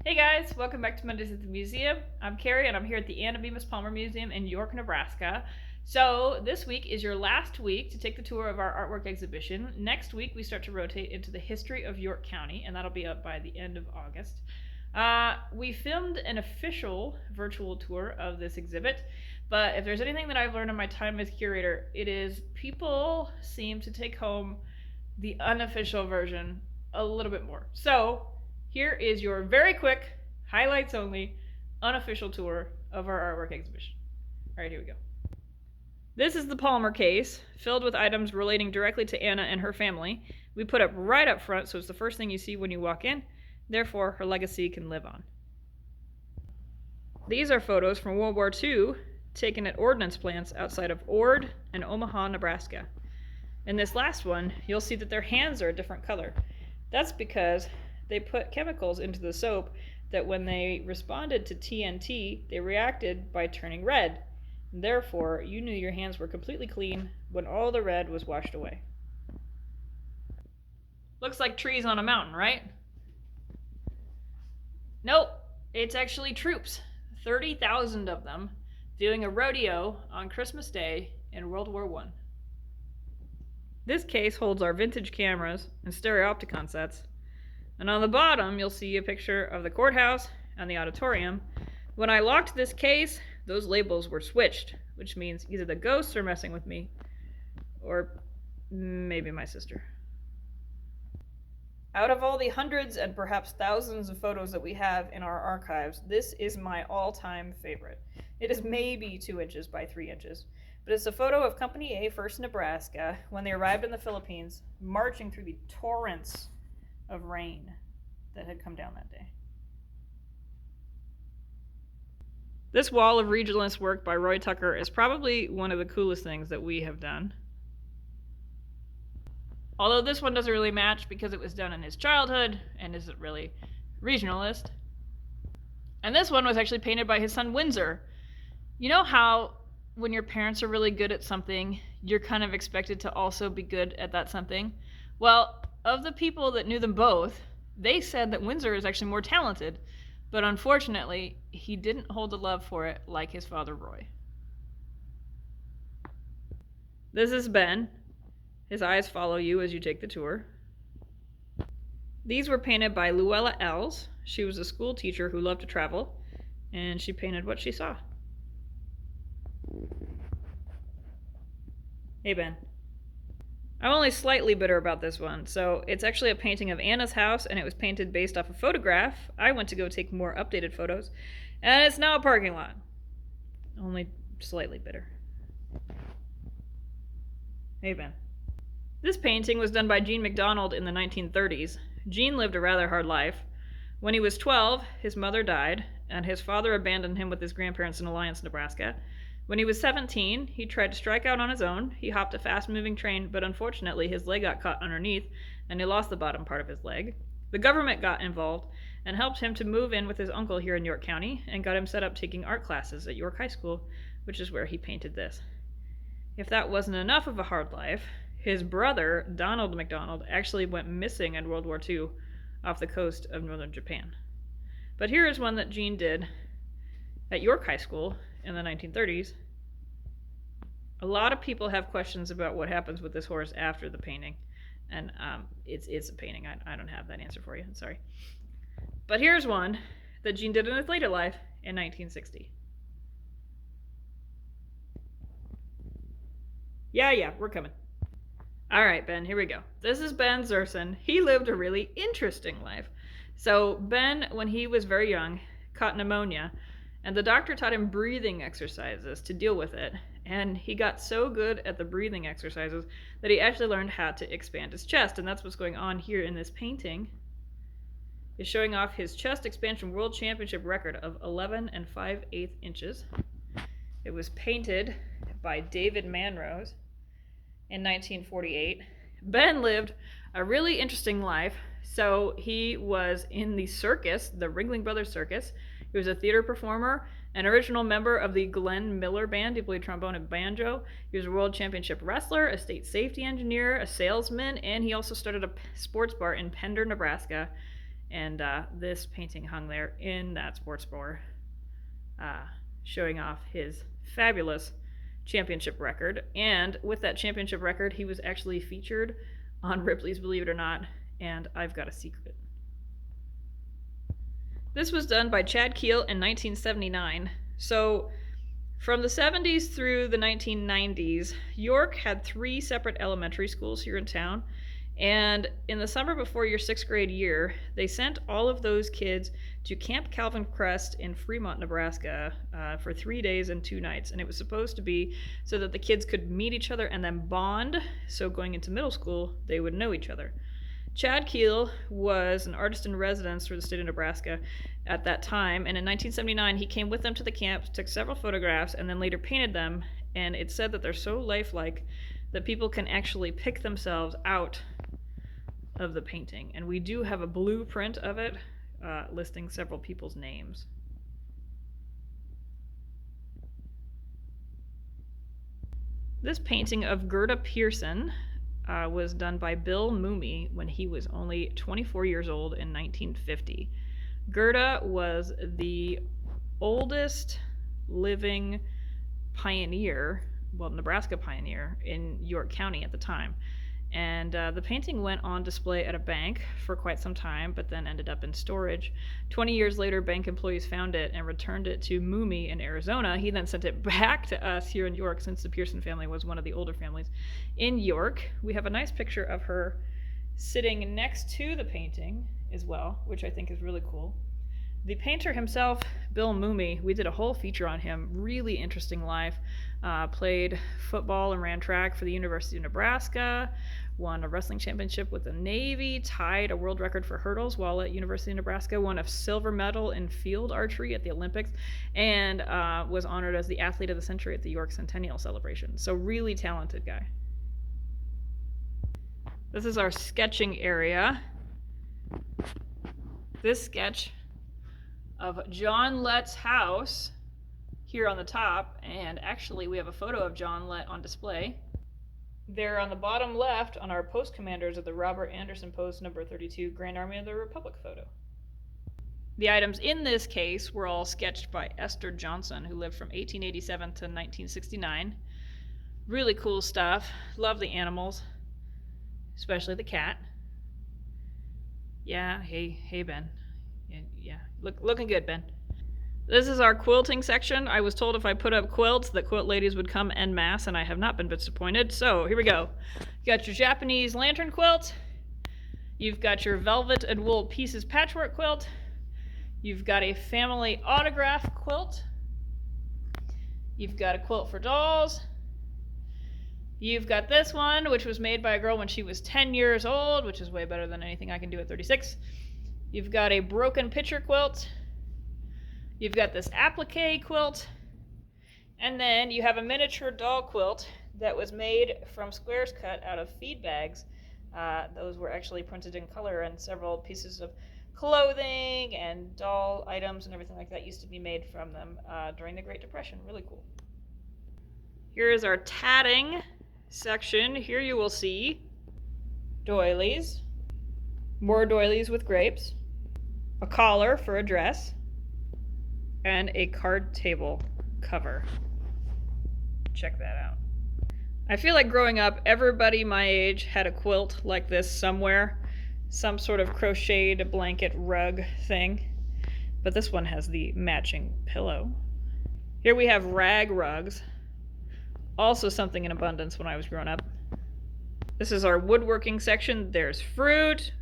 Hey guys, welcome back to Mondays at the Museum. I'm Carrie and I'm here at the Anna Bemis Palmer Museum in York, Nebraska. So this week is your last week to take the tour of our artwork exhibition. Next week we start to rotate into the history of York County, and that'll be up by the end of August. We filmed an official virtual tour of this exhibit, but if there's anything that I've learned in my time as curator, it is people seem to take home the unofficial version a little bit more. So here is your very quick, highlights only, unofficial tour of our artwork exhibition. All right, here we go. This is the Palmer case, filled with items relating directly to Anna and her family. We put it right up front, so it's the first thing you see when you walk in. Therefore, her legacy can live on. These are photos from World War II taken at ordnance plants outside of Ord and Omaha, Nebraska. In this last one, you'll see that their hands are a different color. That's because they put chemicals into the soap that when they responded to TNT, they reacted by turning red. And therefore, you knew your hands were completely clean when all the red was washed away. Looks like trees on a mountain, right? Nope, it's actually troops. 30,000 of them doing a rodeo on Christmas Day in World War I. This case holds our vintage cameras and stereopticon sets. And on the bottom, you'll see a picture of the courthouse and the auditorium. When I locked this case, those labels were switched, which means either the ghosts are messing with me, or maybe my sister. Out of all the hundreds and perhaps thousands of photos that we have in our archives, this is my all-time favorite. It is maybe 2 inches by 3 inches, but it's a photo of Company A, 1st Nebraska, when they arrived in the Philippines, marching through the torrents of rain that had come down that day. This wall of regionalist work by Roy Tucker is probably one of the coolest things that we have done. Although this one doesn't really match because it was done in his childhood and isn't really regionalist. And this one was actually painted by his son Windsor. You know how when your parents are really good at something, you're kind of expected to also be good at that something? Well, of the people that knew them both, they said that Windsor is actually more talented, but unfortunately, he didn't hold a love for it like his father Roy. This is Ben. His eyes follow you as you take the tour. These were painted by Luella Els. She was a school teacher who loved to travel, and she painted what she saw. Hey, Ben. I'm only slightly bitter about this one. So it's actually a painting of Anna's house, and it was painted based off a photograph. I went to go take more updated photos, and it's now a parking lot. Only slightly bitter. Hey, Ben. This painting was done by Gene MacDonald in the 1930s. Gene lived a rather hard life. When he was 12, his mother died, and his father abandoned him with his grandparents in Alliance, Nebraska. When he was 17, he tried to strike out on his own. He hopped a fast-moving train, but unfortunately his leg got caught underneath, and he lost the bottom part of his leg. The government got involved and helped him to move in with his uncle here in York County and got him set up taking art classes at York High School, which is where he painted this. If that wasn't enough of a hard life, his brother, Donald MacDonald, actually went missing in World War II off the coast of northern Japan. But here is one that Gene did at York High School in the 1930s. A lot of people have questions about what happens with this horse after the painting, and it's a painting. I don't have that answer for you. I'm sorry. But here's one that Gene did in his later life in 1960. Yeah, we're coming. All right, Ben, here we go. This is Ben Zerson. He lived a really interesting life. So Ben, when he was very young, caught pneumonia, and the doctor taught him breathing exercises to deal with it. And he got so good at the breathing exercises that he actually learned how to expand his chest. And that's what's going on here in this painting. It's showing off his chest expansion world championship record of 11 5/8 inches. It was painted by David Manrose in 1948. Ben lived a really interesting life. So he was in the circus, the Ringling Brothers Circus. He was a theater performer, an original member of the Glenn Miller Band. He played trombone and banjo. He was a world championship wrestler, a state safety engineer, a salesman, and he also started a sports bar in Pender, Nebraska And this painting hung there in that sports bar, showing off his fabulous championship record. And with that championship record, he was actually featured on Ripley's Believe It or Not, and I've Got a Secret. This was done by Chad Keel in 1979. So from the 70s through the 1990s, York had 3 separate elementary schools here in town. And in the summer before your 6th grade year, they sent all of those kids to Camp Calvin Crest in Fremont, Nebraska for 3 days and 2 nights. And it was supposed to be so that the kids could meet each other and then bond. So going into middle school, they would know each other. Chad Keel was an artist in residence for the state of Nebraska at that time. And in 1979, he came with them to the camp, took several photographs, and then later painted them. And it's said that they're so lifelike that people can actually pick themselves out of the painting. And we do have a blueprint of it listing several people's names. This painting of Gerda Pearson was done by Bill Moomey when he was only 24 years old in 1950. Gerda was the oldest living pioneer, well, Nebraska pioneer, in York County at the time. And the painting went on display at a bank for quite some time, but then ended up in storage. 20 years later, bank employees found it and returned it to Moomey in Arizona. He then sent it back to us here in York, since the Pearson family was one of the older families in York. We have a nice picture of her sitting next to the painting as well, which I think is really cool. The painter himself, Bill Moomey, we did a whole feature on him. Really interesting life. Played football and ran track for the University of Nebraska, won a wrestling championship with the Navy, tied a world record for hurdles while at University of Nebraska, won a silver medal in field archery at the Olympics, and was honored as the Athlete of the Century at the York Centennial celebration. So really talented guy. This is our sketching area. This sketch of John Lett's house here on the top, and actually we have a photo of John Lett on display. There on the bottom left on our post commanders of the Robert Anderson Post number 32 Grand Army of the Republic photo. The items in this case were all sketched by Esther Johnson, who lived from 1887 to 1969. Really cool stuff. Love the animals, especially the cat. Yeah, hey Ben. Yeah, looking good, Ben. This is our quilting section. I was told if I put up quilts that quilt ladies would come en masse, and I have not been disappointed. So here we go. You got your Japanese lantern quilt. You've got your velvet and wool pieces patchwork quilt. You've got a family autograph quilt. You've got a quilt for dolls. You've got this one, which was made by a girl when she was 10 years old, which is way better than anything I can do at 36. You've got a broken pitcher quilt. You've got this applique quilt. And then you have a miniature doll quilt that was made from squares cut out of feed bags. Those were actually printed in color, and several pieces of clothing and doll items and everything like that used to be made from them during the Great Depression. Really cool. Here is our tatting section. Here you will see doilies, more doilies with grapes, a collar for a dress, and a card table cover. Check that out. I feel like growing up, everybody my age had a quilt like this somewhere, some sort of crocheted blanket rug thing, but this one has the matching pillow. Here we have rag rugs, also something in abundance when I was growing up. This is our woodworking section. There's fruit,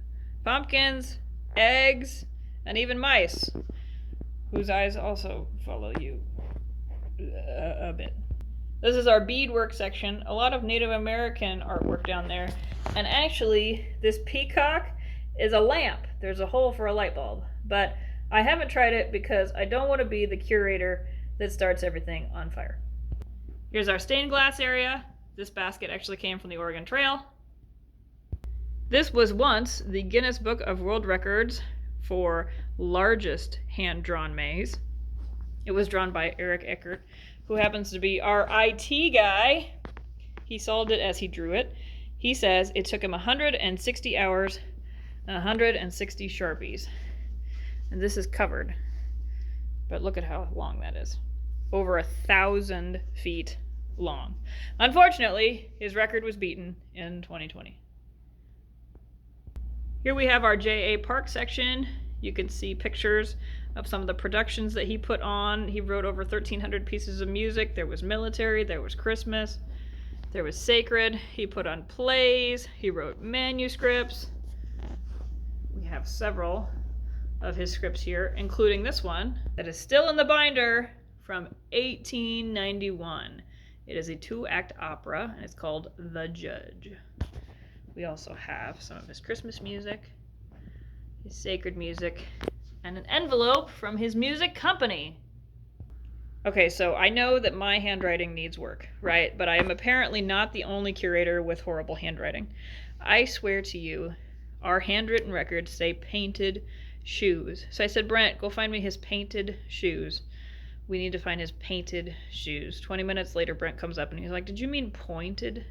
pumpkins, eggs, and even mice, whose eyes also follow you a bit. This is our beadwork section. A lot of Native American artwork down there. And actually, this peacock is a lamp. There's a hole for a light bulb. But I haven't tried it because I don't want to be the curator that starts everything on fire. Here's our stained glass area. This basket actually came from the Oregon Trail. This was once the Guinness Book of World Records for largest hand-drawn maze. It was drawn by Eric Eckert, who happens to be our IT guy. He solved it as he drew it. He says it took him 160 hours 160 Sharpies. And this is covered. But look at how long that is. Over 1,000 feet long. Unfortunately, his record was beaten in 2020. Here we have our J.A. Park section. You can see pictures of some of the productions that he put on. He wrote over 1,300 pieces of music. There was military, there was Christmas, there was sacred. He put on plays, he wrote manuscripts. We have several of his scripts here, including this one that is still in the binder from 1891. It is a 2-act opera, and it's called The Judge. We also have some of his Christmas music, his sacred music, and an envelope from his music company. Okay, so I know that my handwriting needs work, right? But I am apparently not the only curator with horrible handwriting. I swear to you, our handwritten records say painted shoes. So I said, Brent, go find me his painted shoes. We need to find his painted shoes. 20 minutes later, Brent comes up and he's like, did you mean pointed?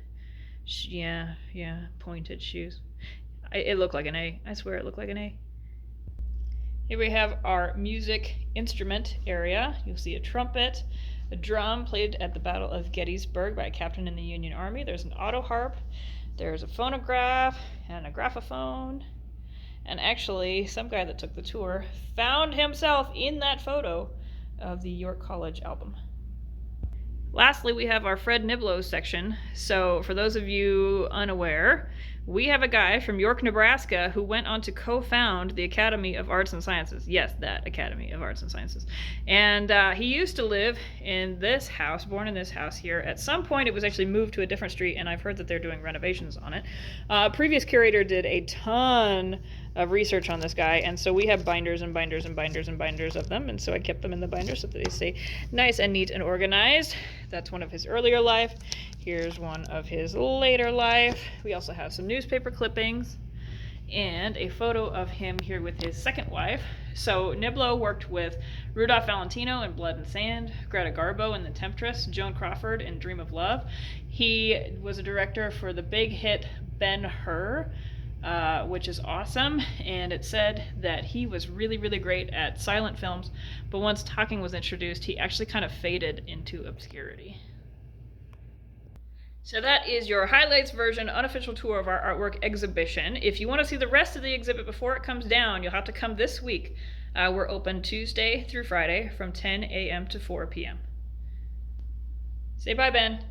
Yeah, pointed shoes. It looked like an A. I swear it looked like an A. Here we have our music instrument area. You'll see a trumpet, a drum played at the Battle of Gettysburg by a captain in the Union Army. There's an auto harp. There's a phonograph and a graphophone. And actually, some guy that took the tour found himself in that photo of the York College album. Lastly, we have our Fred Niblo section. So for those of you unaware, we have a guy from York, Nebraska who went on to co-found the Academy of Arts and Sciences. Yes, that Academy of Arts and Sciences. And he used to live in this house, born in this house here. At some point, it was actually moved to a different street, and I've heard that they're doing renovations on it. Previous curator did a ton of research on this guy, and so we have binders and binders and binders and binders of them, and so I kept them in the binder so that they stay nice and neat and organized. That's one of his earlier life. Here's one of his later life. We also have some newspaper clippings and a photo of him here with his second wife. So Niblo worked with Rudolph Valentino in Blood and Sand, Greta Garbo in The Temptress, Joan Crawford in Dream of Love. He was a director for the big hit Ben-Hur, which is awesome, and it said that he was really, really great at silent films, but once talking was introduced, he actually kind of faded into obscurity. So that is your highlights version, unofficial tour of our artwork exhibition. If you want to see the rest of the exhibit before it comes down, you'll have to come this week. We're open Tuesday through Friday from 10 a.m. to 4 p.m. Say bye, Ben.